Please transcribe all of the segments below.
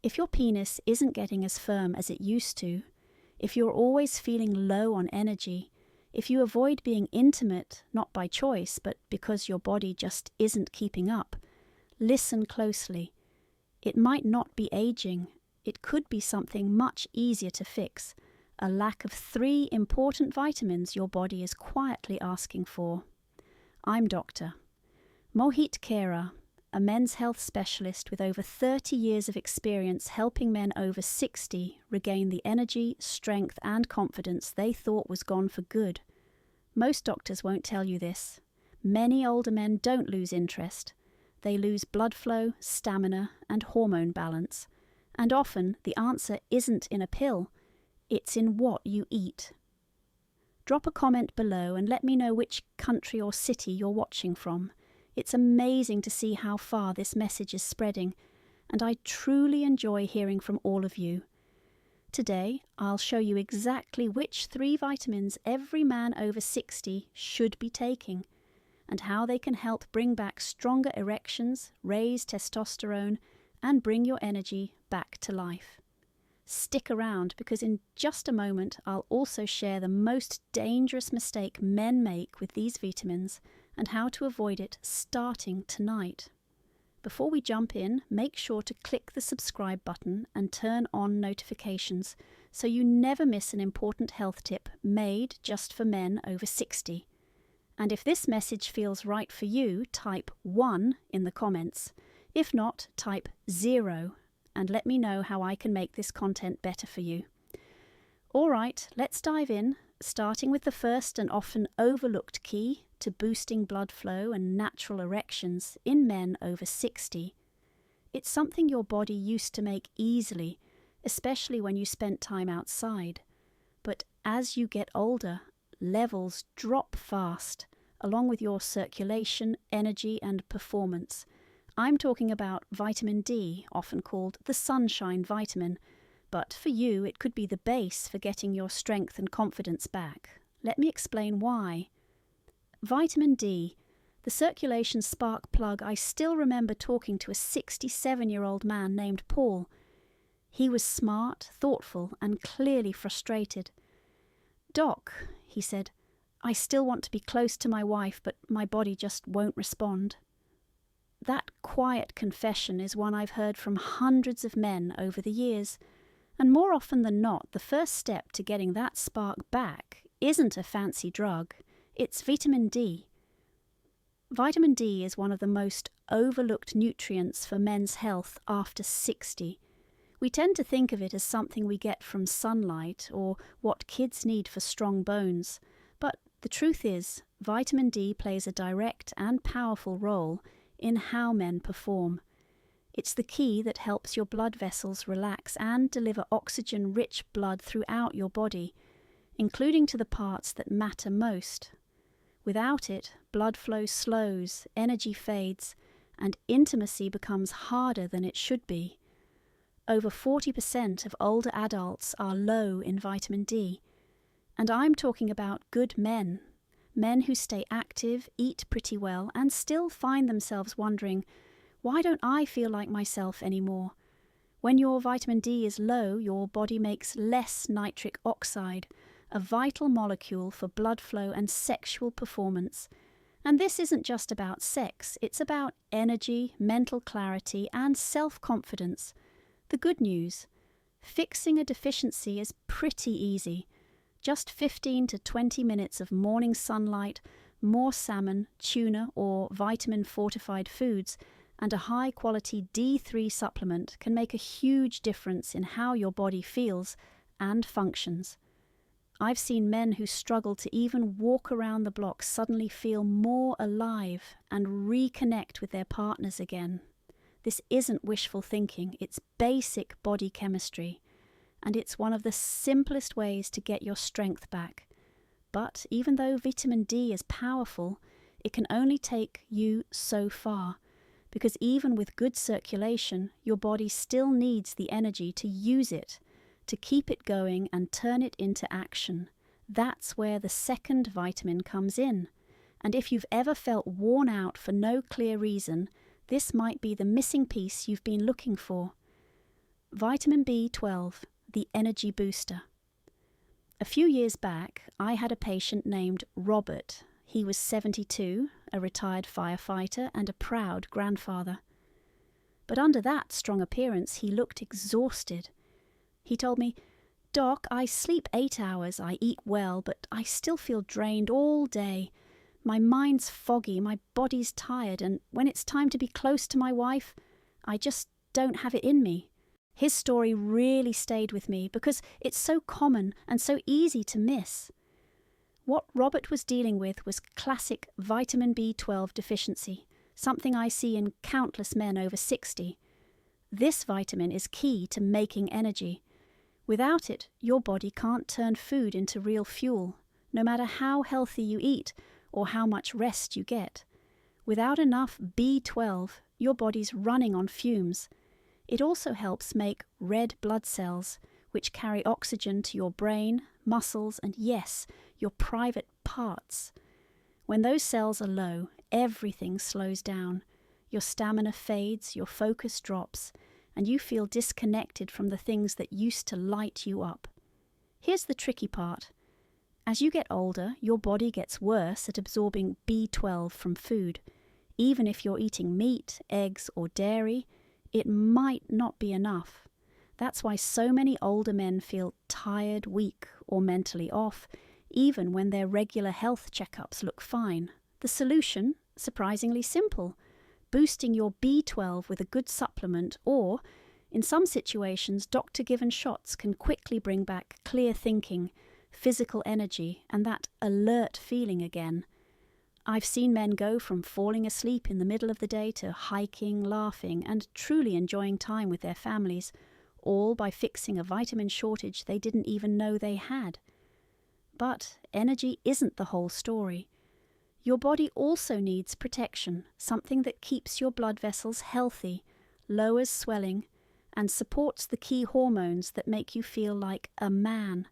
If your penis isn't getting as firm as it used to, if you're always feeling low on energy, if you avoid being intimate, not by choice, but because your body just isn't keeping up, listen closely. It might not be aging. It could be something much easier to fix, a lack of 3 important vitamins your body is quietly asking for. I'm Dr. Mohit Khera, a men's health specialist with over 30 years of experience helping men over 60 regain the energy, strength and confidence they thought was gone for good. Most doctors won't tell you this. Many older men don't lose interest. They lose blood flow, stamina and hormone balance. And often the answer isn't in a pill, it's in what you eat. Drop a comment below and let me know which country or city you're watching from. It's amazing to see how far this message is spreading, and I truly enjoy hearing from all of you. Today, I'll show you exactly which 3 vitamins every man over 60 should be taking, and how they can help bring back stronger erections, raise testosterone, and bring your energy back to life. Stick around because in just a moment I'll also share the most dangerous mistake men make with these vitamins and how to avoid it starting tonight. Before we jump in, make sure to click the subscribe button and turn on notifications so you never miss an important health tip made just for men over 60. And if this message feels right for you, type 1 in the comments. If not, type 0 and let me know how I can make this content better for you. All right, let's dive in, starting with the first and often overlooked key to boosting blood flow and natural erections in men over 60. It's something your body used to make easily, especially when you spent time outside. But as you get older, levels drop fast, along with your circulation, energy, and performance. I'm talking about vitamin D, often called the sunshine vitamin, but for you it could be the base for getting your strength and confidence back. Let me explain why. Vitamin D, the circulation spark plug. I still remember talking to a 67-year-old man named Paul. He was smart, thoughtful, and clearly frustrated. "Doc," he said, "I still want to be close to my wife, but my body just won't respond." That quiet confession is one I've heard from hundreds of men over the years, and more often than not, the first step to getting that spark back isn't a fancy drug, it's vitamin D. Vitamin D is one of the most overlooked nutrients for men's health after 60. We tend to think of it as something we get from sunlight or what kids need for strong bones, but the truth is, vitamin D plays a direct and powerful role in how men perform. It's the key that helps your blood vessels relax and deliver oxygen-rich blood throughout your body, including to the parts that matter most. Without it, blood flow slows, energy fades, and intimacy becomes harder than it should be. Over 40% of older adults are low in vitamin D, and I'm talking about good men. Men who stay active, eat pretty well, and still find themselves wondering, why don't I feel like myself anymore? When your vitamin D is low, your body makes less nitric oxide, a vital molecule for blood flow and sexual performance. And this isn't just about sex, it's about energy, mental clarity, and self-confidence. The good news, fixing a deficiency is pretty easy. Just 15 to 20 minutes of morning sunlight, more salmon, tuna, or vitamin-fortified foods, and a high-quality D3 supplement can make a huge difference in how your body feels and functions. I've seen men who struggle to even walk around the block suddenly feel more alive and reconnect with their partners again. This isn't wishful thinking, it's basic body chemistry. And it's one of the simplest ways to get your strength back. But even though vitamin D is powerful, it can only take you so far, because even with good circulation, your body still needs the energy to use it, to keep it going and turn it into action. That's where the second vitamin comes in. And if you've ever felt worn out for no clear reason, this might be the missing piece you've been looking for. Vitamin B12, the energy booster. A few years back, I had a patient named Robert. He was 72, a retired firefighter, and a proud grandfather. But under that strong appearance, he looked exhausted. He told me, "Doc, I sleep 8 hours, I eat well, but I still feel drained all day. My mind's foggy, my body's tired, and when it's time to be close to my wife, I just don't have it in me." His story really stayed with me because it's so common and so easy to miss. What Robert was dealing with was classic vitamin B12 deficiency, something I see in countless men over 60. This vitamin is key to making energy. Without it, your body can't turn food into real fuel, no matter how healthy you eat or how much rest you get. Without enough B12, your body's running on fumes. It also helps make red blood cells, which carry oxygen to your brain, muscles, and yes, your private parts. When those cells are low, everything slows down. Your stamina fades, your focus drops, and you feel disconnected from the things that used to light you up. Here's the tricky part. As you get older, your body gets worse at absorbing B12 from food. Even if you're eating meat, eggs, or dairy, it might not be enough. That's why so many older men feel tired, weak, or mentally off, even when their regular health checkups look fine. The solution, surprisingly simple: boosting your B12 with a good supplement, or, in some situations, doctor-given shots can quickly bring back clear thinking, physical energy, and that alert feeling again. I've seen men go from falling asleep in the middle of the day to hiking, laughing, and truly enjoying time with their families, all by fixing a vitamin shortage they didn't even know they had. But energy isn't the whole story. Your body also needs protection, something that keeps your blood vessels healthy, lowers swelling, and supports the key hormones that make you feel like a man.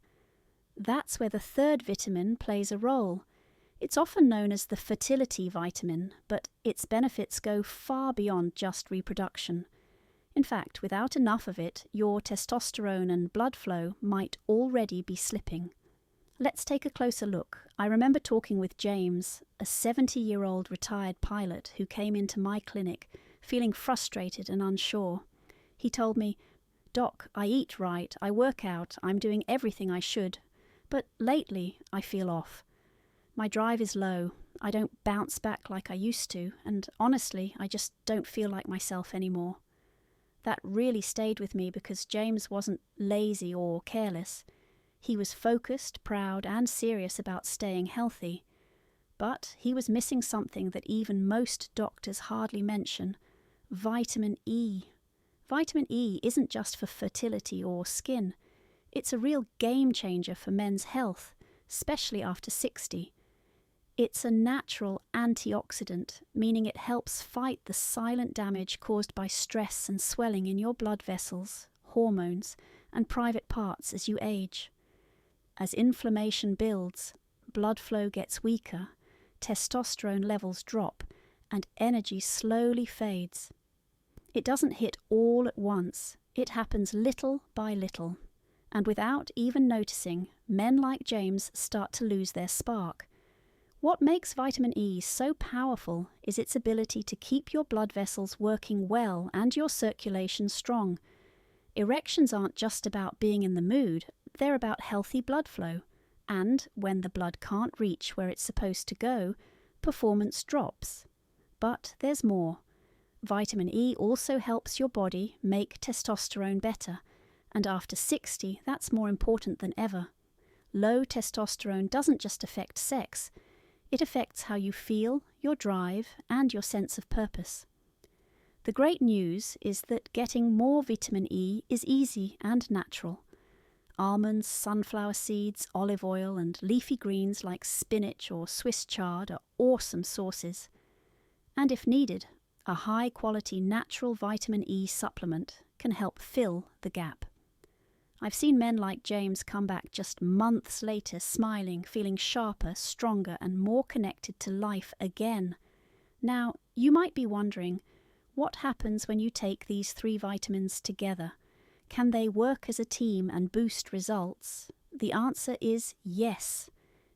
That's where the third vitamin plays a role. It's often known as the fertility vitamin, but its benefits go far beyond just reproduction. In fact, without enough of it, your testosterone and blood flow might already be slipping. Let's take a closer look. I remember talking with James, a 70-year-old retired pilot who came into my clinic feeling frustrated and unsure. He told me, "Doc, I eat right, I work out, I'm doing everything I should, but lately I feel off. My drive is low, I don't bounce back like I used to, and honestly, I just don't feel like myself anymore." That really stayed with me because James wasn't lazy or careless. He was focused, proud, and serious about staying healthy. But he was missing something that even most doctors hardly mention: vitamin E. Vitamin E isn't just for fertility or skin. It's a real game changer for men's health, especially after 60. It's a natural antioxidant, meaning it helps fight the silent damage caused by stress and swelling in your blood vessels, hormones, and private parts as you age. As inflammation builds, blood flow gets weaker, testosterone levels drop, and energy slowly fades. It doesn't hit all at once, it happens little by little. And without even noticing, men like James start to lose their spark. What makes vitamin E so powerful is its ability to keep your blood vessels working well and your circulation strong. Erections aren't just about being in the mood, they're about healthy blood flow. And when the blood can't reach where it's supposed to go, performance drops. But there's more. Vitamin E also helps your body make testosterone better, and after 60, that's more important than ever. Low testosterone doesn't just affect sex, it affects how you feel, your drive, and your sense of purpose. The great news is that getting more vitamin E is easy and natural. Almonds, sunflower seeds, olive oil, and leafy greens like spinach or Swiss chard are awesome sources. And if needed, a high-quality natural vitamin E supplement can help fill the gap. I've seen men like James come back just months later smiling, feeling sharper, stronger, and more connected to life again. Now, you might be wondering, what happens when you take these 3 vitamins together? Can they work as a team and boost results? The answer is yes.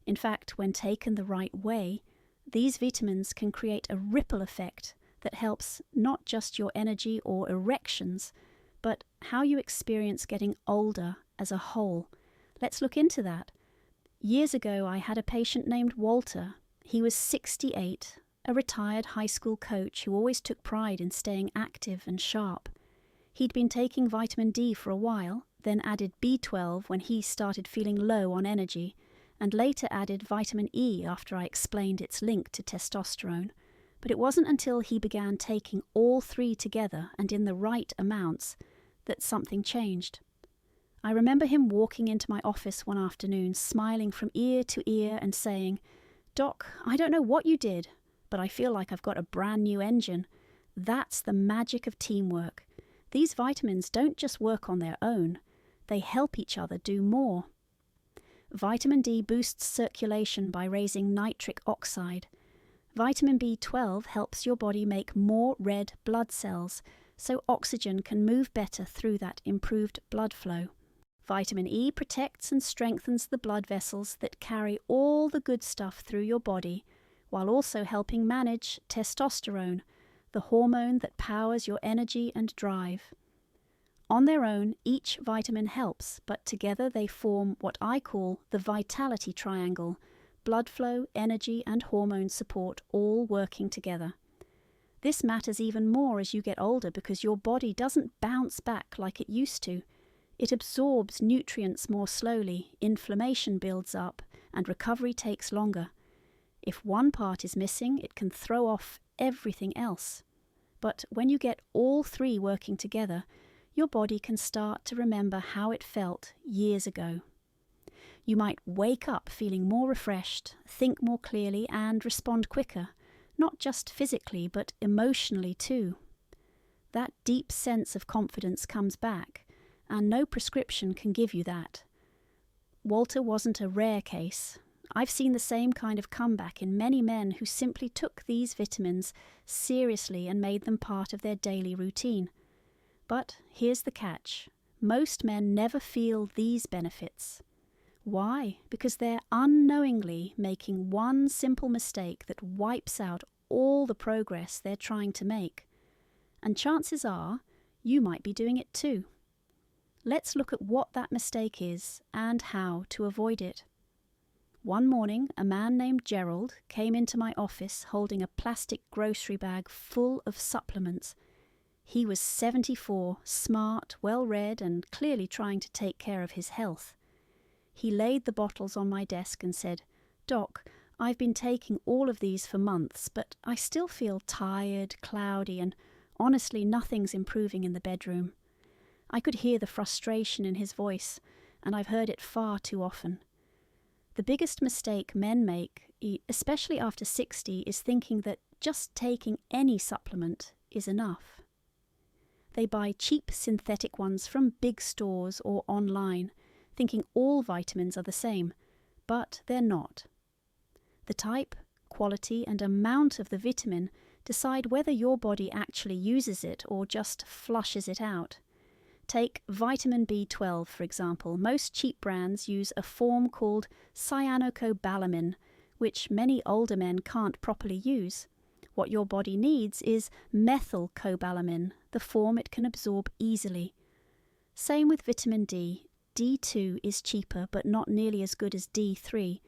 In fact, when taken the right way, these vitamins can create a ripple effect that helps not just your energy or erections, but how you experience getting older as a whole. Let's look into that. Years ago, I had a patient named Walter. He was 68, a retired high school coach who always took pride in staying active and sharp. He'd been taking vitamin D for a while, then added B12 when he started feeling low on energy, and later added vitamin E after I explained its link to testosterone. But it wasn't until he began taking all three together and in the right amounts that something changed. I remember him walking into my office one afternoon, smiling from ear to ear and saying, "Doc, I don't know what you did, but I feel like I've got a brand new engine." That's the magic of teamwork. These vitamins don't just work on their own, they help each other do more. Vitamin D boosts circulation by raising nitric oxide. Vitamin B12 helps your body make more red blood cells, so oxygen can move better through that improved blood flow. Vitamin E protects and strengthens the blood vessels that carry all the good stuff through your body, while also helping manage testosterone, the hormone that powers your energy and drive. On their own, each vitamin helps, but together they form what I call the vitality triangle: blood flow, energy, and hormone support all working together. This matters even more as you get older because your body doesn't bounce back like it used to. It absorbs nutrients more slowly, inflammation builds up, and recovery takes longer. If one part is missing, it can throw off everything else. But when you get all three working together, your body can start to remember how it felt years ago. You might wake up feeling more refreshed, think more clearly, and respond quicker, not just physically, but emotionally too. That deep sense of confidence comes back, and no prescription can give you that. Walter wasn't a rare case. I've seen the same kind of comeback in many men who simply took these vitamins seriously and made them part of their daily routine. But here's the catch. Most men never feel these benefits. Why? Because they're unknowingly making one simple mistake that wipes out all the progress they're trying to make. And chances are, you might be doing it too. Let's look at what that mistake is and how to avoid it. One morning, a man named Gerald came into my office holding a plastic grocery bag full of supplements. He was 74, smart, well-read, and clearly trying to take care of his health. He laid the bottles on my desk and said, "Doc, I've been taking all of these for months, but I still feel tired, cloudy, and honestly nothing's improving in the bedroom." I could hear the frustration in his voice, and I've heard it far too often. The biggest mistake men make, especially after 60, is thinking that just taking any supplement is enough. They buy cheap synthetic ones from big stores or online, thinking all vitamins are the same, but they're not. The type, quality, and amount of the vitamin decide whether your body actually uses it or just flushes it out. Take vitamin B12, for example. Most cheap brands use a form called cyanocobalamin, which many older men can't properly use. What your body needs is methylcobalamin, the form it can absorb easily. Same with vitamin D. D2 is cheaper but not nearly as good as D3.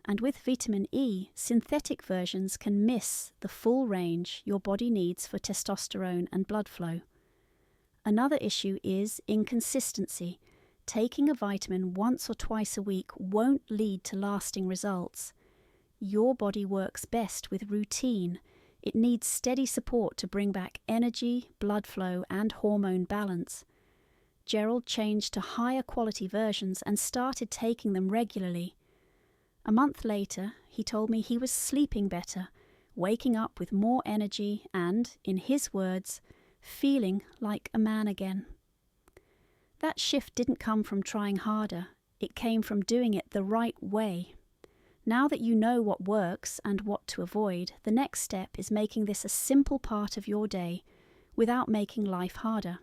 And with vitamin E, synthetic versions can miss the full range your body needs for testosterone and blood flow. Another issue is inconsistency. Taking a vitamin once or twice a week won't lead to lasting results. Your body works best with routine. It needs steady support to bring back energy, blood flow, and hormone balance. Gerald changed to higher quality versions and started taking them regularly. A month later, he told me he was sleeping better, waking up with more energy and, in his words, feeling like a man again. That shift didn't come from trying harder. It came from doing it the right way. Now that you know what works and what to avoid, the next step is making this a simple part of your day without making life harder.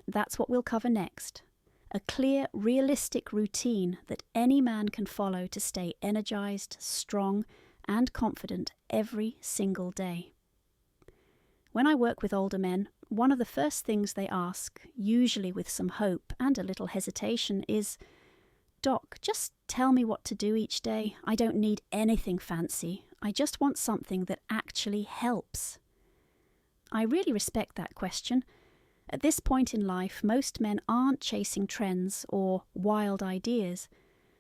That's what we'll cover next. A clear, realistic routine that any man can follow to stay energized, strong, and confident every single day. When I work with older men, one of the first things they ask, usually with some hope and a little hesitation, is, "Doc, just tell me what to do each day. I don't need anything fancy. I just want something that actually helps." I really respect that question. At this point in life, most men aren't chasing trends or wild ideas.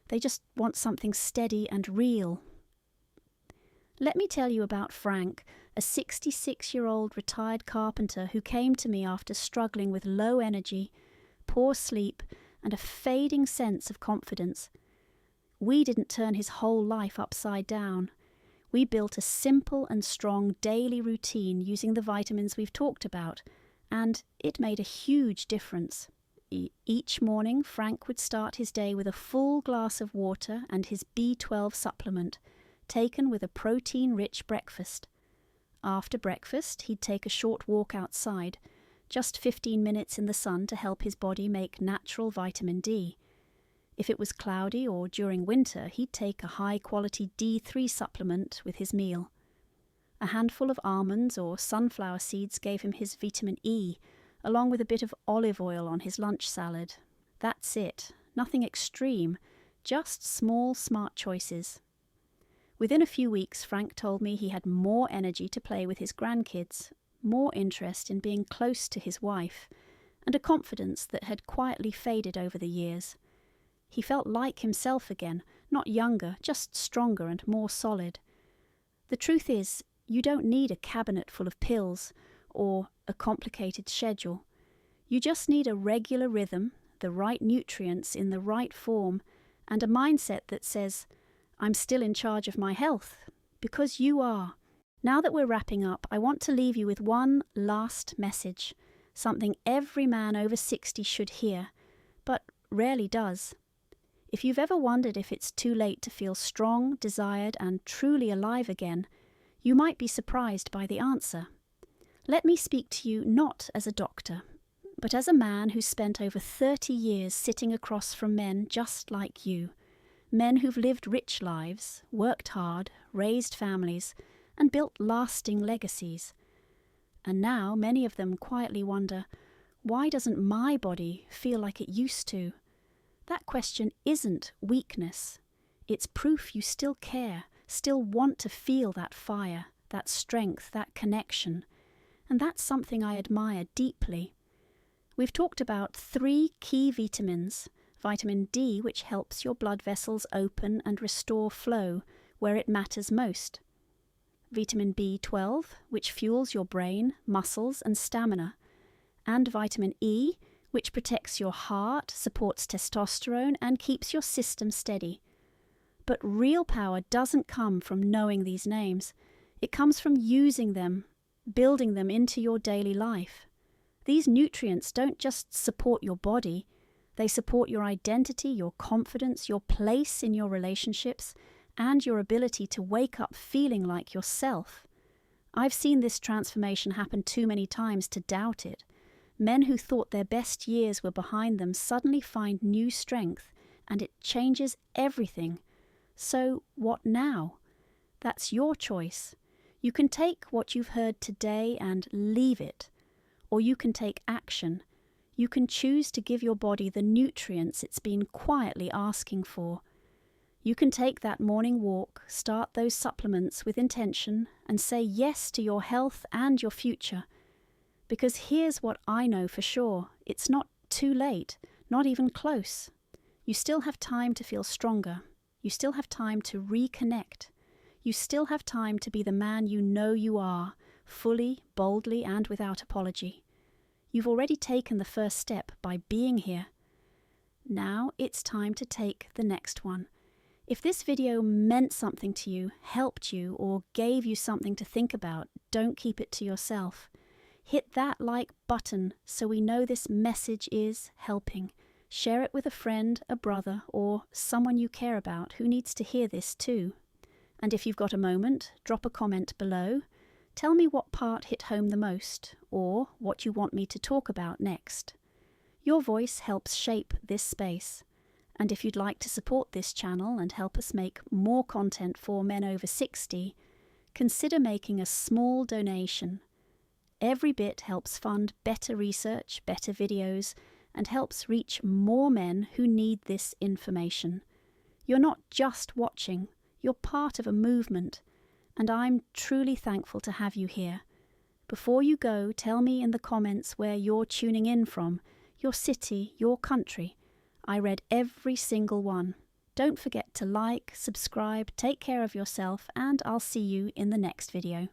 They just want something steady and real. Let me tell you about Frank, a 66-year-old retired carpenter who came to me after struggling with low energy, poor sleep, and a fading sense of confidence. We didn't turn his whole life upside down. We built a simple and strong daily routine using the vitamins we've talked about, and it made a huge difference. Each morning, Frank would start his day with a full glass of water and his B12 supplement, taken with a protein-rich breakfast. After breakfast, he'd take a short walk outside, just 15 minutes in the sun to help his body make natural vitamin D. If it was cloudy or during winter, he'd take a high-quality D3 supplement with his meal. A handful of almonds or sunflower seeds gave him his vitamin E, along with a bit of olive oil on his lunch salad. That's it. Nothing extreme, just small, smart choices. Within a few weeks, Frank told me he had more energy to play with his grandkids, more interest in being close to his wife, and a confidence that had quietly faded over the years. He felt like himself again, not younger, just stronger and more solid. The truth is, you don't need a cabinet full of pills or a complicated schedule. You just need a regular rhythm, the right nutrients in the right form, and a mindset that says, "I'm still in charge of my health," because you are. Now that we're wrapping up, I want to leave you with one last message, something every man over 60 should hear, but rarely does. If you've ever wondered if it's too late to feel strong, desired, and truly alive again, you might be surprised by the answer. Let me speak to you not as a doctor, but as a man who's spent over 30 years sitting across from men just like you, men who've lived rich lives, worked hard, raised families, and built lasting legacies. And now many of them quietly wonder, why doesn't my body feel like it used to? That question isn't weakness. It's proof you still care, still want to feel that fire, that strength, that connection. And that's something I admire deeply. We've talked about 3 key vitamins. Vitamin D, which helps your blood vessels open and restore flow where it matters most. Vitamin B12, which fuels your brain, muscles, and stamina. And vitamin E, which protects your heart, supports testosterone, and keeps your system steady. But real power doesn't come from knowing these names. It comes from using them, building them into your daily life. These nutrients don't just support your body, they support your identity, your confidence, your place in your relationships, and your ability to wake up feeling like yourself. I've seen this transformation happen too many times to doubt it. Men who thought their best years were behind them suddenly find new strength, and it changes everything. So what now? That's your choice. You can take what you've heard today and leave it, or you can take action. You can choose to give your body the nutrients it's been quietly asking for. You can take that morning walk, start those supplements with intention, and say yes to your health and your future. Because here's what I know for sure, it's not too late, not even close. You still have time to feel stronger. You still have time to reconnect. You still have time to be the man you know you are, fully, boldly, and without apology. You've already taken the first step by being here. Now it's time to take the next one. If this video meant something to you, helped you, or gave you something to think about, don't keep it to yourself. Hit that like button so we know this message is helping. Share it with a friend, a brother, or someone you care about who needs to hear this too. And if you've got a moment, drop a comment below. Tell me what part hit home the most, or what you want me to talk about next. Your voice helps shape this space. And if you'd like to support this channel and help us make more content for men over 60, consider making a small donation. Every bit helps fund better research, better videos, and helps reach more men who need this information. You're not just watching, you're part of a movement, and I'm truly thankful to have you here. Before you go, tell me in the comments where you're tuning in from, your city, your country. I read every single one. Don't forget to like, subscribe, take care of yourself, and I'll see you in the next video.